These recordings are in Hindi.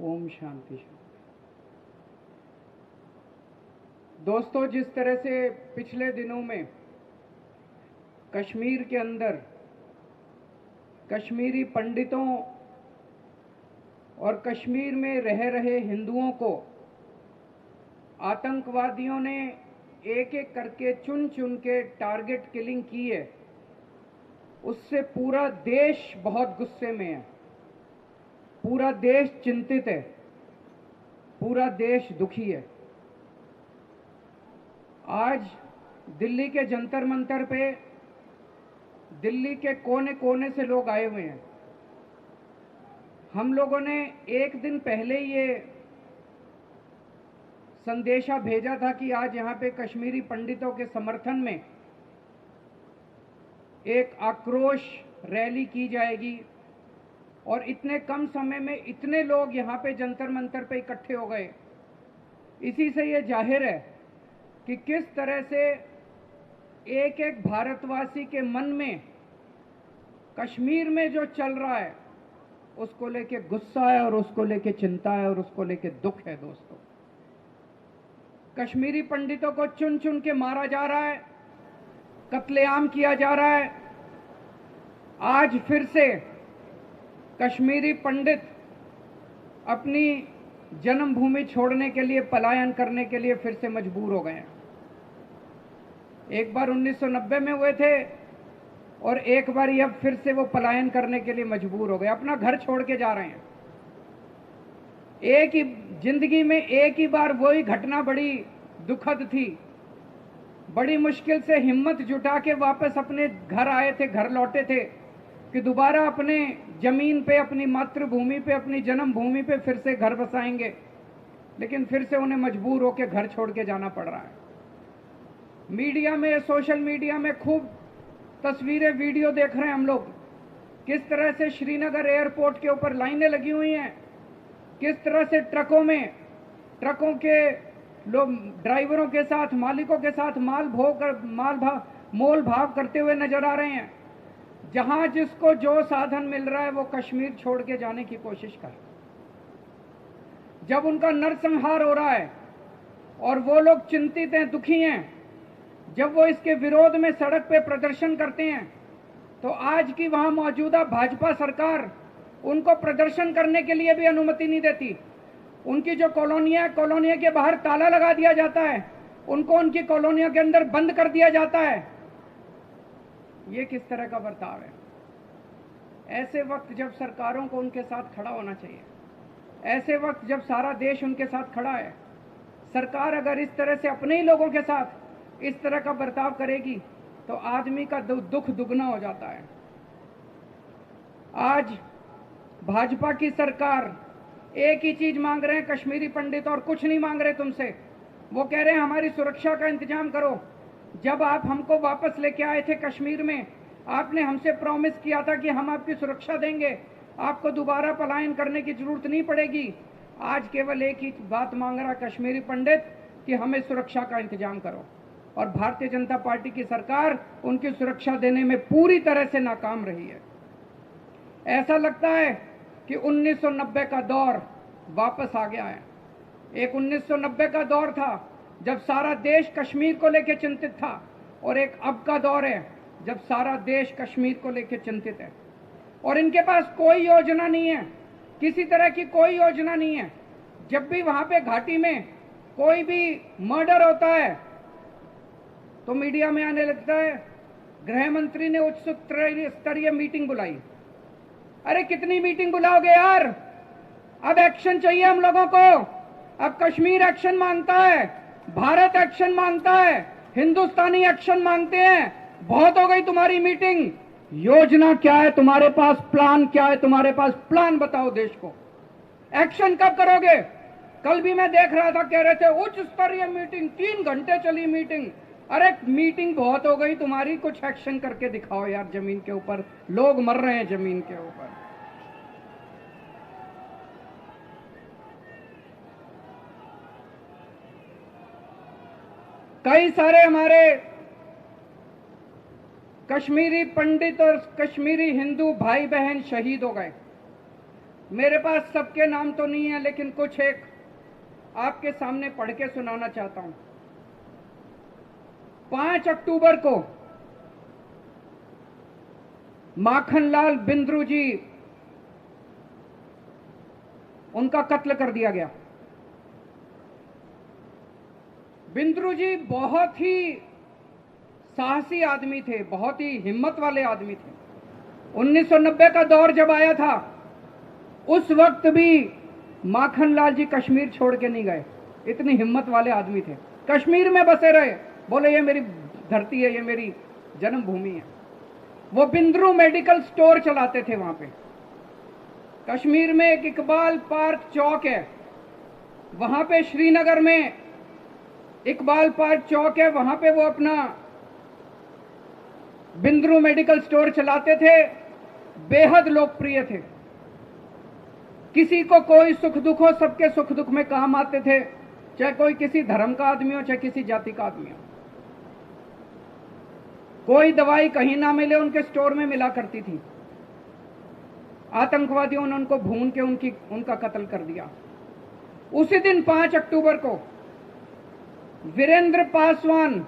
ओम शांति शांति। दोस्तों, जिस तरह से पिछले दिनों में कश्मीर के अंदर कश्मीरी पंडितों और कश्मीर में रह रहे हिंदुओं को आतंकवादियों ने एक एक करके चुन चुन के टारगेट किलिंग की है, उससे पूरा देश बहुत गुस्से में है, पूरा देश चिंतित है, पूरा देश दुखी है। आज दिल्ली के जंतर मंतर पे दिल्ली के कोने कोने से लोग आए हुए हैं। हम लोगों ने एक दिन पहले ये संदेशा भेजा था कि आज यहाँ पे कश्मीरी पंडितों के समर्थन में एक आक्रोश रैली की जाएगी और इतने कम समय में इतने लोग यहाँ पे जंतर मंतर पे इकट्ठे हो गए। इसी से ये जाहिर है कि किस तरह से एक एक भारतवासी के मन में कश्मीर में जो चल रहा है उसको लेके गुस्सा है और उसको लेके चिंता है और उसको लेके दुख है। दोस्तों, कश्मीरी पंडितों को चुन चुन के मारा जा रहा है, कत्लेआम किया जा रहा है। आज फिर से कश्मीरी पंडित अपनी जन्मभूमि छोड़ने के लिए, पलायन करने के लिए फिर से मजबूर हो गए हैं। एक बार 1990 में हुए थे और एक बार अब फिर से वो पलायन करने के लिए मजबूर हो गए, अपना घर छोड़ के जा रहे हैं। एक ही जिंदगी में एक ही बार वही घटना बड़ी दुखद थी। बड़ी मुश्किल से हिम्मत जुटा के वापस अपने घर आए थे, घर लौटे थे कि दोबारा अपने जमीन पे, अपनी मातृभूमि पे, अपनी जन्मभूमि पे फिर से घर बसाएंगे, लेकिन फिर से उन्हें मजबूर होकर घर छोड़ के जाना पड़ रहा है। मीडिया में, सोशल मीडिया में खूब तस्वीरें, वीडियो देख रहे हैं हम लोग, किस तरह से श्रीनगर एयरपोर्ट के ऊपर लाइनें लगी हुई हैं, किस तरह से ट्रकों के लोग ड्राइवरों के साथ, मालिकों के साथ मोल भाव करते हुए नजर आ रहे हैं। जहां जिसको जो साधन मिल रहा है वो कश्मीर छोड़ के जाने की कोशिश कर। जब उनका नरसंहार हो रहा है और वो लोग चिंतित हैं, दुखी हैं, जब वो इसके विरोध में सड़क पे प्रदर्शन करते हैं, तो आज की वहां मौजूदा भाजपा सरकार उनको प्रदर्शन करने के लिए भी अनुमति नहीं देती। उनकी जो कॉलोनियां, कॉलोनिया के बाहर ताला लगा दिया जाता है, उनको उनकी कॉलोनियों के अंदर बंद कर दिया जाता है। ये किस तरह का बर्ताव है? ऐसे वक्त जब सरकारों को उनके साथ खड़ा होना चाहिए, ऐसे वक्त जब सारा देश उनके साथ खड़ा है, सरकार अगर इस तरह से अपने ही लोगों के साथ इस तरह का बर्ताव करेगी तो आदमी का दुख दुगना हो जाता है। आज भाजपा की सरकार एक ही चीज मांग रहे हैं कश्मीरी पंडित, और कुछ नहीं मांग रहे तुमसे। वो कह रहे हैं हमारी सुरक्षा का इंतजाम करो। जब आप हमको वापस लेके आए थे कश्मीर में, आपने हमसे प्रॉमिस किया था कि हम आपकी सुरक्षा देंगे, आपको दोबारा पलायन करने की जरूरत नहीं पड़ेगी। आज केवल एक ही बात मांग रहा कश्मीरी पंडित कि हमें सुरक्षा का इंतजाम करो, और भारतीय जनता पार्टी की सरकार उनकी सुरक्षा देने में पूरी तरह से नाकाम रही है। ऐसा लगता है कि 1990 का दौर वापस आ गया है। एक 1990 का दौर था जब सारा देश कश्मीर को लेकर चिंतित था, और एक अब का दौर है जब सारा देश कश्मीर को लेकर चिंतित है। और इनके पास कोई योजना नहीं है, किसी तरह की कोई योजना नहीं है। जब भी वहां पे घाटी में कोई भी मर्डर होता है तो मीडिया में आने लगता है गृह मंत्री ने उच्च स्तरीय मीटिंग बुलाई। अरे कितनी मीटिंग बुलाओगे यार? अब एक्शन चाहिए हम लोगों को। अब कश्मीर एक्शन मांगता है, भारत एक्शन मांगता है, हिंदुस्तानी एक्शन मांगते हैं। बहुत हो गई तुम्हारी मीटिंग। योजना क्या है तुम्हारे पास? प्लान क्या है तुम्हारे पास? प्लान बताओ देश को। एक्शन कब करोगे? कल भी मैं देख रहा था, कह रहे थे उच्च स्तरीय मीटिंग, 3 घंटे चली मीटिंग। अरे मीटिंग बहुत हो गई तुम्हारी, कुछ एक्शन करके दिखाओ यार। जमीन के ऊपर लोग मर रहे हैं, जमीन के ऊपर। कई सारे हमारे कश्मीरी पंडित और कश्मीरी हिंदू भाई बहन शहीद हो गए। मेरे पास सबके नाम तो नहीं है, लेकिन कुछ एक आपके सामने पढ़ के सुनाना चाहता हूं। 5 अक्टूबर को माखनलाल बिंद्रू जी, उनका कत्ल कर दिया गया। बिंद्रू जी बहुत ही साहसी आदमी थे, बहुत ही हिम्मत वाले आदमी थे। 1990 का दौर जब आया था, उस वक्त भी माखनलाल जी कश्मीर छोड़ के नहीं गए, इतनी हिम्मत वाले आदमी थे। कश्मीर में बसे रहे, बोले ये मेरी धरती है, ये मेरी जन्मभूमि है। वो बिंद्रू मेडिकल स्टोर चलाते थे वहां पे। कश्मीर में एक इकबाल पार्क चौक है, वहां पे श्रीनगर में इकबाल पार्क चौक है, वहां पे वो अपना बिंद्रू मेडिकल स्टोर चलाते थे। बेहद लोकप्रिय थे, किसी को कोई सुख दुख हो, सबके सुख दुख में काम आते थे, चाहे कोई किसी धर्म का आदमी हो, चाहे किसी जाति का आदमी हो। कोई दवाई कहीं ना मिले, उनके स्टोर में मिला करती थी। आतंकवादियों ने उनको भून के उनका कत्ल कर दिया। उसी दिन 5 अक्टूबर को वीरेंद्र पासवान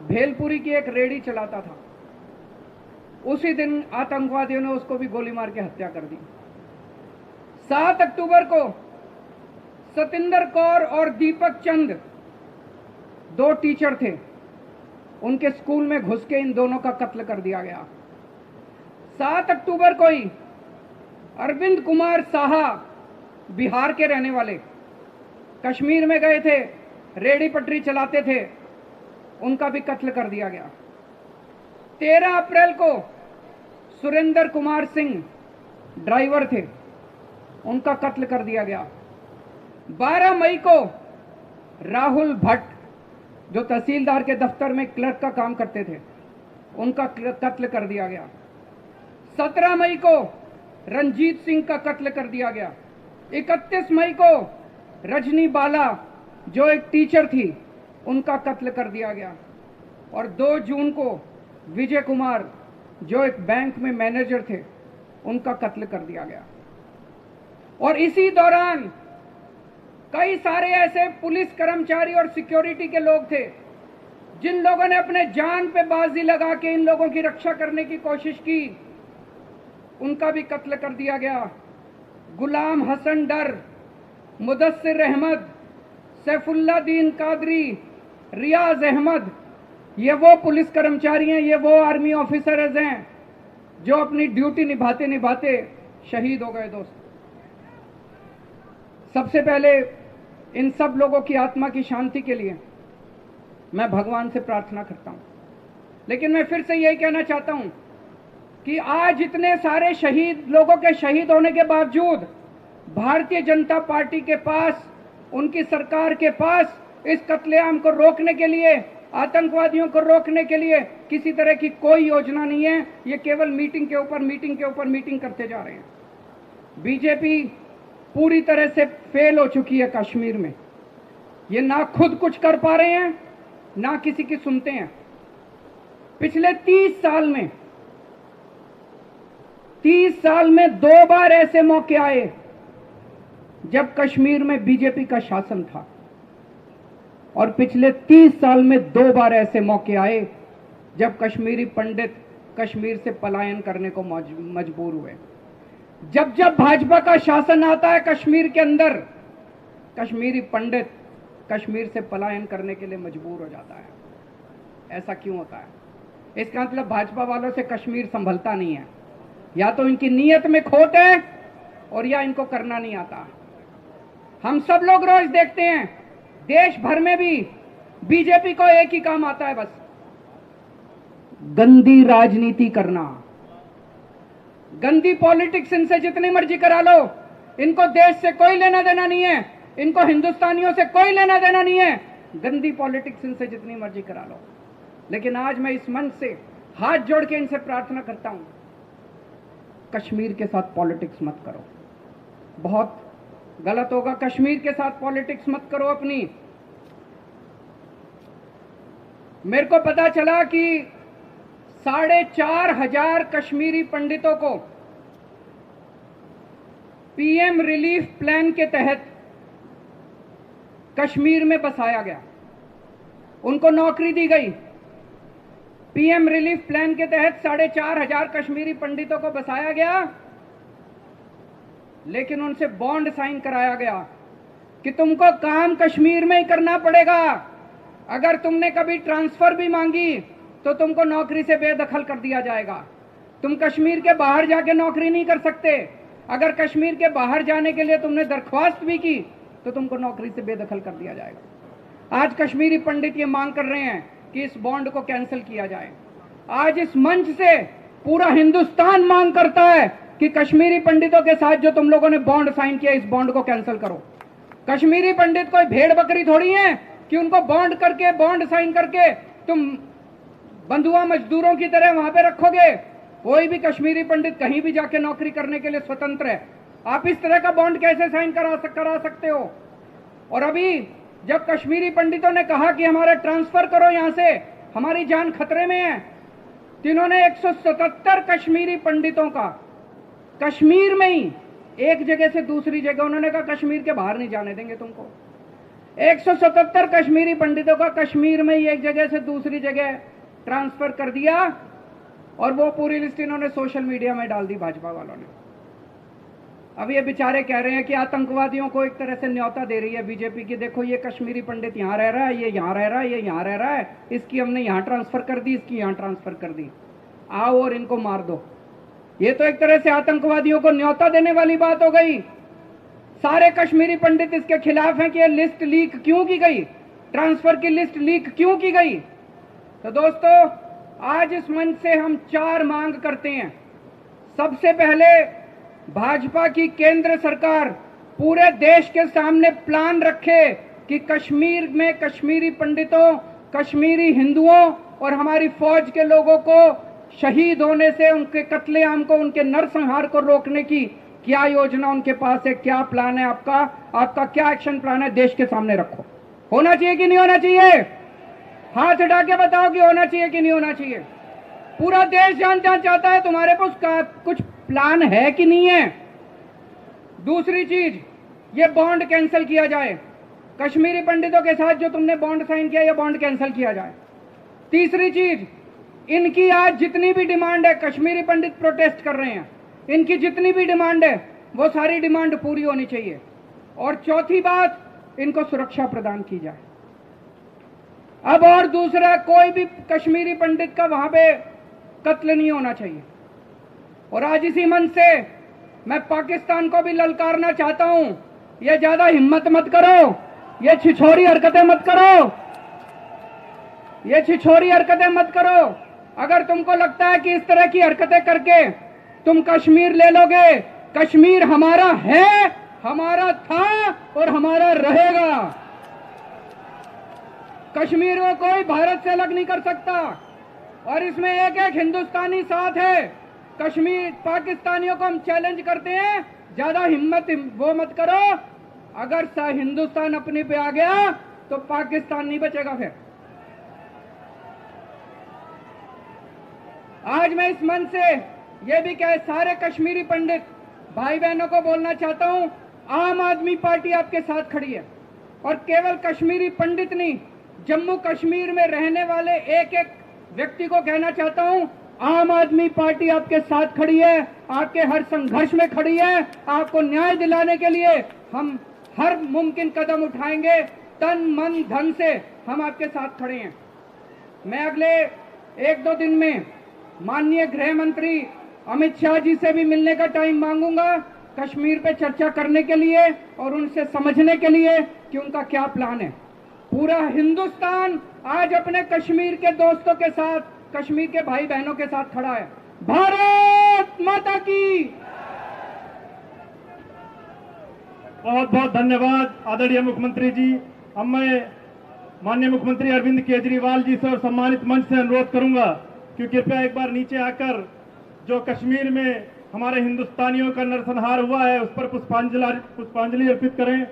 भेलपुरी की एक रेडी चलाता था, उसी दिन आतंकवादियों ने उसको भी गोली मार के हत्या कर दी। 7 अक्टूबर को सतिंदर कौर और दीपक चंद, 2 टीचर थे, उनके स्कूल में घुस के इन दोनों का कत्ल कर दिया गया। 7 अक्टूबर को ही अरविंद कुमार साहा, बिहार के रहने वाले, कश्मीर में गए थे, रेडी पटरी चलाते थे, उनका भी कत्ल कर दिया गया। 13 अप्रैल को सुरेंद्र कुमार सिंह ड्राइवर थे, उनका कत्ल कर दिया गया। 12 मई को राहुल भट्ट, जो तहसीलदार के दफ्तर में क्लर्क का काम करते थे, उनका कत्ल कर दिया गया। 17 मई को रंजीत सिंह का कत्ल कर दिया गया। 31 मई को रजनी बाला, जो एक टीचर थी, उनका कत्ल कर दिया गया। और 2 जून को विजय कुमार, जो एक बैंक में मैनेजर थे, उनका कत्ल कर दिया गया। और इसी दौरान कई सारे ऐसे पुलिस कर्मचारी और सिक्योरिटी के लोग थे, जिन लोगों ने अपने जान पे बाजी लगा के इन लोगों की रक्षा करने की कोशिश की, उनका भी कत्ल कर दिया गया। गुलाम हसन डर, मुदस्सिर अहमद, सैफुल्लादीन कादरी, रियाज अहमद, ये वो पुलिस कर्मचारी हैं, ये वो आर्मी ऑफिसर्स हैं जो अपनी ड्यूटी निभाते निभाते शहीद हो गए। दोस्त, सबसे पहले इन सब लोगों की आत्मा की शांति के लिए मैं भगवान से प्रार्थना करता हूं। लेकिन मैं फिर से यही कहना चाहता हूं कि आज इतने सारे शहीद लोगों के शहीद होने के बावजूद भारतीय जनता पार्टी के पास, उनकी सरकार के पास इस कत्लेआम को रोकने के लिए, आतंकवादियों को रोकने के लिए किसी तरह की कोई योजना नहीं है। ये केवल मीटिंग के ऊपर मीटिंग के ऊपर मीटिंग करते जा रहे हैं। बीजेपी पूरी तरह से फेल हो चुकी है कश्मीर में। ये ना खुद कुछ कर पा रहे हैं, ना किसी की सुनते हैं। पिछले 30 साल में 2 बार ऐसे मौके आए जब कश्मीर में बीजेपी का शासन था, और पिछले 30 साल में 2 बार ऐसे मौके आए जब कश्मीरी पंडित कश्मीर से पलायन करने को मजबूर हुए। जब जब भाजपा का शासन आता है कश्मीर के अंदर, कश्मीरी पंडित कश्मीर से पलायन करने के लिए मजबूर हो जाता है। ऐसा क्यों होता है? इसका मतलब भाजपा वालों से कश्मीर संभलता नहीं है, या तो इनकी नीयत में खोट है और या इनको करना नहीं आता। हम सब लोग रोज देखते हैं, देश भर में भी बीजेपी को एक ही काम आता है, बस गंदी राजनीति करना, गंदी पॉलिटिक्स। इनसे जितनी मर्जी करा लो, इनको देश से कोई लेना देना नहीं है, इनको हिंदुस्तानियों से कोई लेना देना नहीं है। गंदी पॉलिटिक्स इनसे जितनी मर्जी करा लो। लेकिन आज मैं इस मंच से हाथ जोड़ के इनसे प्रार्थना करता हूं, कश्मीर के साथ पॉलिटिक्स मत करो, बहुत गलत होगा। कश्मीर के साथ पॉलिटिक्स मत करो अपनी। मेरे को पता चला कि 4,500 कश्मीरी पंडितों को पीएम रिलीफ प्लान के तहत कश्मीर में बसाया गया, उनको नौकरी दी गई। पीएम रिलीफ प्लान के तहत 4,500 कश्मीरी पंडितों को बसाया गया, लेकिन उनसे बॉन्ड साइन कराया गया कि तुमको काम कश्मीर में ही करना पड़ेगा। अगर तुमने कभी ट्रांसफर भी मांगी तो तुमको नौकरी से बेदखल कर दिया जाएगा। तुम कश्मीर के बाहर जाके नौकरी नहीं कर सकते। अगर कश्मीर के बाहर जाने के लिए तुमने दरख्वास्त भी की तो तुमको नौकरी से बेदखल कर दिया जाएगा। आज कश्मीरी पंडित ये मांग कर रहे हैं कि इस बॉन्ड को कैंसिल किया जाए। आज इस मंच से पूरा हिंदुस्तान मांग करता है कि कश्मीरी पंडितों के साथ जो तुम लोगों ने बॉन्ड साइन किया, इस बॉन्ड को कैंसिल करो। कश्मीरी पंडित कोई भेड़ बकरी थोड़ी है कि उनको बॉन्ड साइन करके तुम बंधुआ मजदूरों की तरह वहां पे रखोगे। कोई भी कश्मीरी पंडित कहीं भी जाके नौकरी करने के लिए स्वतंत्र है। आप इस तरह का बॉन्ड कैसे साइन करा सकते हो? और अभी जब कश्मीरी पंडितों ने कहा कि हमारा ट्रांसफर करो, यहां से हमारी जान खतरे में है, जिन्होंने 177 कश्मीरी पंडितों का कश्मीर में ही एक जगह से दूसरी जगह, उन्होंने कहा कश्मीर के बाहर नहीं जाने देंगे तुमको। 177 कश्मीरी पंडितों का कश्मीर में ही एक जगह से दूसरी जगह ट्रांसफर कर दिया, और वो पूरी लिस्ट इन्होंने सोशल मीडिया में डाल दी भाजपा वालों ने। अब ये बेचारे कह रहे हैं कि आतंकवादियों को एक तरह से न्योता दे रही है बीजेपी की, देखो ये कश्मीरी पंडित यहां रह रहा है, ये यहां रह रहा है, ये यहां रह रहा है, इसकी हमने यहां ट्रांसफर कर दी, इसकी यहां ट्रांसफर कर दी, आओ और इनको मार दो। ये तो एक तरह से आतंकवादियों को न्योता देने वाली बात हो गई। सारे कश्मीरी पंडित इसके खिलाफ हैं कि ये लिस्ट लीक क्यों की गई, ट्रांसफर की लिस्ट लीक क्यों की गई। तो दोस्तों, आज इस मंच से हम 4 मांग करते हैं। सबसे पहले भाजपा की केंद्र सरकार पूरे देश के सामने प्लान रखे कि कश्मीर में कश्मीरी पंडितों, कश्मीरी हिंदुओं और हमारी फौज के लोगों को शहीद होने से, उनके कत्लेआम को, उनके नरसंहार को रोकने की क्या योजना उनके पास है, क्या प्लान है आपका क्या एक्शन प्लान है, देश के सामने रखो। होना चाहिए कि नहीं होना चाहिए? हाथ उठा के बताओ कि होना चाहिए कि नहीं होना चाहिए। पूरा देश जानना चाहता है तुम्हारे पास कुछ प्लान है कि नहीं है। दूसरी चीज, ये बॉन्ड कैंसिल किया जाए। कश्मीरी पंडितों के साथ जो तुमने बॉन्ड साइन किया, ये बॉन्ड कैंसिल किया जाए। तीसरी चीज, इनकी आज जितनी भी डिमांड है, कश्मीरी पंडित प्रोटेस्ट कर रहे हैं, इनकी जितनी भी डिमांड है वो सारी डिमांड पूरी होनी चाहिए। और चौथी बात, इनको सुरक्षा प्रदान की जाए। अब और दूसरा, कोई भी कश्मीरी पंडित का वहां पे कत्ल नहीं होना चाहिए। और आज इसी मंच से मैं पाकिस्तान को भी ललकारना चाहता हूं, ये ज्यादा हिम्मत मत करो, ये छिछोरी हरकतें मत करो, ये छिछोरी हरकतें मत करो। अगर तुमको लगता है कि इस तरह की हरकतें करके तुम कश्मीर ले लोगे, कश्मीर हमारा है, हमारा था और हमारा रहेगा। कश्मीर को कोई भारत से अलग नहीं कर सकता, और इसमें एक एक हिंदुस्तानी साथ है। कश्मीर पाकिस्तानियों को हम चैलेंज करते हैं, ज्यादा हिम्मत वो मत करो। अगर हिंदुस्तान अपने पे आ गया तो पाकिस्तान नहीं बचेगा। फिर आज मैं इस मंच से ये भी कह सारे कश्मीरी पंडित भाई बहनों को बोलना चाहता हूं, आम आदमी पार्टी आपके साथ खड़ी है। और केवल कश्मीरी पंडित नहीं, जम्मू कश्मीर में रहने वाले एक एक व्यक्ति को कहना चाहता हूं, आम आदमी पार्टी आपके साथ खड़ी है, आपके हर संघर्ष में खड़ी है। आपको न्याय दिलाने के लिए हम हर मुमकिन कदम उठाएंगे, तन मन धन से हम आपके साथ खड़े हैं। मैं अगले 1-2 दिन में माननीय गृह मंत्री अमित शाह जी से भी मिलने का टाइम मांगूंगा, कश्मीर पे चर्चा करने के लिए और उनसे समझने के लिए कि उनका क्या प्लान है। पूरा हिंदुस्तान आज अपने कश्मीर के दोस्तों के साथ, कश्मीर के भाई बहनों के साथ खड़ा है। भारत माता की। बहुत बहुत धन्यवाद आदरणीय मुख्यमंत्री जी। अब मैं माननीय मुख्यमंत्री अरविंद केजरीवाल जी से और सम्मानित मंच से अनुरोध करूंगा कि कृपया एक बार नीचे आकर जो कश्मीर में हमारे हिंदुस्तानियों का नरसंहार हुआ है उस पर पुष्पांजलि अर्पित करें।